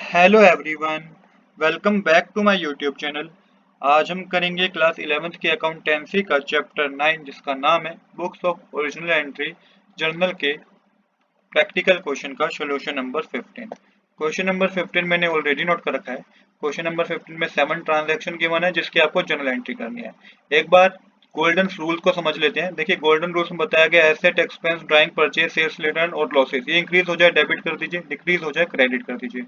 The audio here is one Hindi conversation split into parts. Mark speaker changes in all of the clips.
Speaker 1: Hello everyone, welcome back to my YouTube channel. आज हम करेंगे क्लास 11th की अकाउंटेंसी का चैप्टर 9 जिसका नाम है books of original entry journal के प्रैक्टिकल क्वेश्चन का सोल्यूशन नंबर 15। क्वेश्चन नंबर 15 मैंने ऑलरेडी नोट कर रखा है। क्वेश्चन नंबर 15 में 7 ट्रांजैक्शन गिवन है जिसकी आपको जर्नल एंट्री करनी है। एक बार गोल्डन रूल को समझ लेते हैं। देखिए गोल्डन रूल्स में बताया गया asset expense drawing purchase sales return और लॉसेस, ये इंक्रीज हो जाए डेबिट कर दीजिए, डिक्रीज हो जाए क्रेडिट कर दीजिए।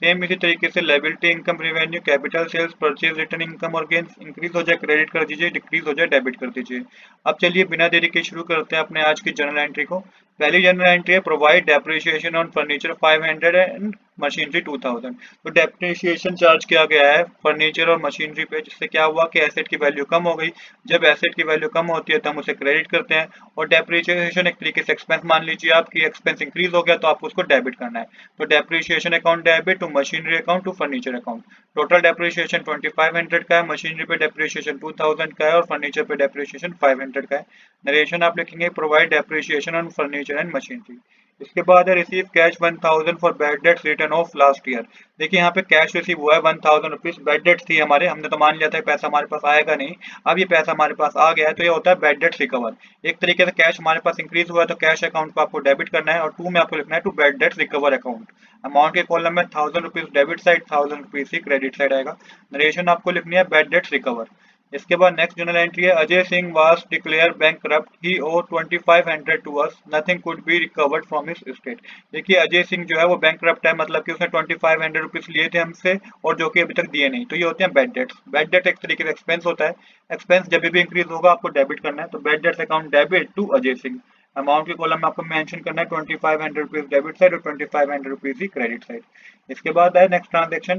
Speaker 1: सेम इसी तरीके से liability income revenue capital sales purchase return income और गेन्स, इंक्रीज हो जाए क्रेडिट कर दीजिए, डिक्रीज हो जाए डेबिट कर दीजिए। अब चलिए बिना देरी के शुरू करते हैं अपने आज की जर्नल एंट्री को। पहली जनरल एंट्री है provide depreciation on furniture 500 and machinery 2000। तो डेप्रिसिएशन चार्ज किया गया है फर्नीचर और मशीनरी पे, जिससे क्या हुआ कि एसेट की वैल्यू कम हो गई। जब एसेट की वैल्यू कम होती है तो हम उसे क्रेडिट करते हैं, और डेप्रिसिएशन एक तरीके से एक्सपेंस मान लीजिए आपकी एक्सपेंस इंक्रीज हो गया तो आपको उसको डेबिट करना है। तो depreciation account debit to machinery account to furniture account. Total depreciation 2500 का है, मशीनरी पे डेप्रिसिएशन 2000 का है और फर्नीचर पे डेप्रिसिएशन 500 का है। नरेशन आप लिखेंगे provide depreciation on furniture and machinery. इसके बाद है receive cash 1000 for bad debts return of last year. देखिए यहाँ पे कैश रिसीव हुआ है 1000 रुपीज, बैड डेट्स थी हमारे, हमने तो मान लिया था पैसा हमारे पास आएगा नहीं। अब ये पैसा हमारे पास आ गया है तो ये होता है बैड डेट्स रिकवर। एक तरीके से कैश हमारे पास इंक्रीज हुआ है तो कैश अकाउंट को आपको डेबिट करना है, और 2 में आपको लिखना है to bad debts recover account. Amount के कॉलम में 1000 रुपीज डेबिट साइड, 1000 रुपीज ही क्रेडिट साइड आएगा। नरेशन आपको लिखनी है बैड डेट्स रिकवर। इसके बाद नेक्स्ट जर्नल एंट्री है Ajay Singh was declared bankrupt, he owe 2500 to us, nothing could be recovered from his estate. देखिए अजय सिंह जो है वो बैंकक्रप्ट है, मतलब कि उसने 2500 रुपीज लिए थे हमसे और जो कि अभी तक दिए नहीं, तो ये होते हैं बैड डेट्स। बैड डेट एक तरीके से एक्सपेंस होता है, एक्सपेंस जब भी इंक्रीज होगा आपको डेबिट करना है, तो bad debts account debit to Ajay Singh. Amount के कॉलम में आपको मेंशन करना है 2500 रुपीज डेबिट साइड और 2500 रुपीज ही क्रेडिट साइड। इसके बाद है next transaction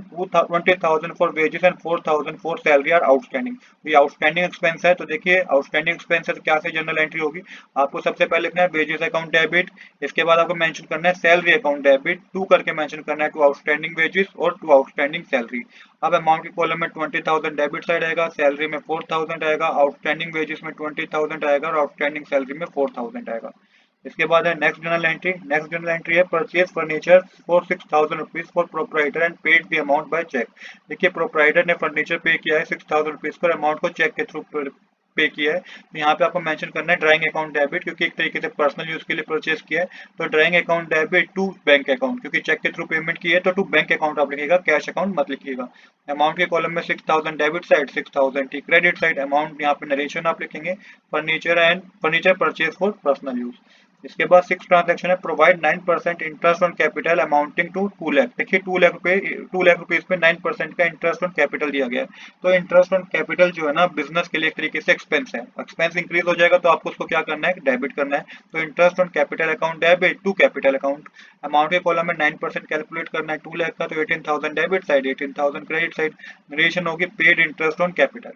Speaker 1: 20,000 for wages and 4000 for salary are outstanding. ये आउटस्टैंडिंग एक्सपेंस है, तो देखिए आउटस्टैंडिंग एक्सपेंस है तो क्या से जनरल एंट्री होगी। आपको सबसे पहले लिखना है वेजेस अकाउंट डेबिट, इसके बाद आपको मेंशन करना है सैलरी अकाउंट डेबिट, टू करके मेंशन करना है टू आउटस्टैंडिंग वेजेस और टू आउटस्टैंडिंग सैलरी। अब अमाउंट के कॉलम में 20,000 डेबिट साइड आएगा, सैलरी में 4000 आएगा, आउटस्टैंडिंग वेजेस में 20,000 आएगा और आउटस्टैंडिंग सैलरी में 4000 आएगा। इसके बाद है next journal entry. Next journal entry है purchase furniture for 6000 rupees for proprietor and paid the amount by cheque. देखिए प्रोपराइटर ने फर्नीचर पे किया है 6000 रुपीज पर, अमाउंट को चेक के थ्रू पे किया है। तो यहाँ पे आपको मेंशन करना है ड्राइंग अकाउंट डेबिट, क्योंकि एक तरीके से पर्सनल यूज के लिए परचेज किया है। तो drawing account debit to bank account, क्योंकि चेक के थ्रू पेमेंट की है तो टू बैंक अकाउंट आप लिखिएगा, कैश अकाउंट मत लिखिएगा। अमाउंट के कॉलम में 6000 डेबिट साइड, 6000 टी क्रेडिट साइड। अमाउंट यहाँ पे नरेशन आप लिखेंगे furniture purchase for personal use. इसके बाद सिक्स ट्रांजेक्शन है provide 9% interest on capital amounting to 2 lakh. देखिए 2 लाख रुपीज पे 9% का इंटरेस्ट ऑन कैपिटल दिया गया है। तो इंटरेस्ट ऑन कैपिटल जो है ना बिजनेस के लिए एक तरीके से एक्सपेंस है, एक्सपेंस इंक्रीज हो जाएगा तो आपको उसको क्या करना है, डेबिट करना है। तो interest on capital account debit to capital account. Amount के कॉलम में 9% कैलकुलेट करना है 2 लाख का, तो 18,000 debit side, 18,000 credit side. Narration होगी पेड इंटरेस्ट ऑन कैपिटल।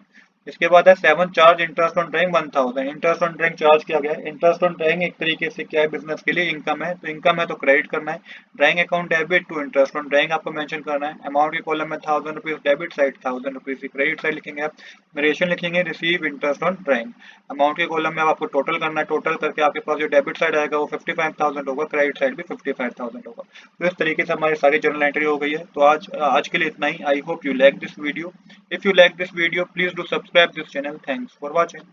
Speaker 1: इसके बाद है 7 charge interest on drawing 1000। Interest on drawing charge किया गया है। इंटरेस्ट ऑन ड्राइंग एक तरीके से क्या है, बिजनेस के लिए इनकम है, तो इनकम है तो क्रेडिट करना है। Drawing account debit to interest on drawing आपको मेंशन करना है। अमाउंट के कॉलम में 1000 rupees debit side, 1000 rupees credit side लिखेंगे आप। नरेशन लिखेंगे receive interest on drawing. Amount के कॉलम में आपको टोटल करना है, टोटल करके आपके पास जो डेबिट साइड आएगा वो 55,000 होगा, क्रेडिट साइड भी 55,000 होगा। तो इस तरीके से हमारी सारी जर्नल एंट्री हो गई है। तो आज के लिए इतना ही। I hope you like this video. If you like this video, please do subscribe this channel. Thanks for watching.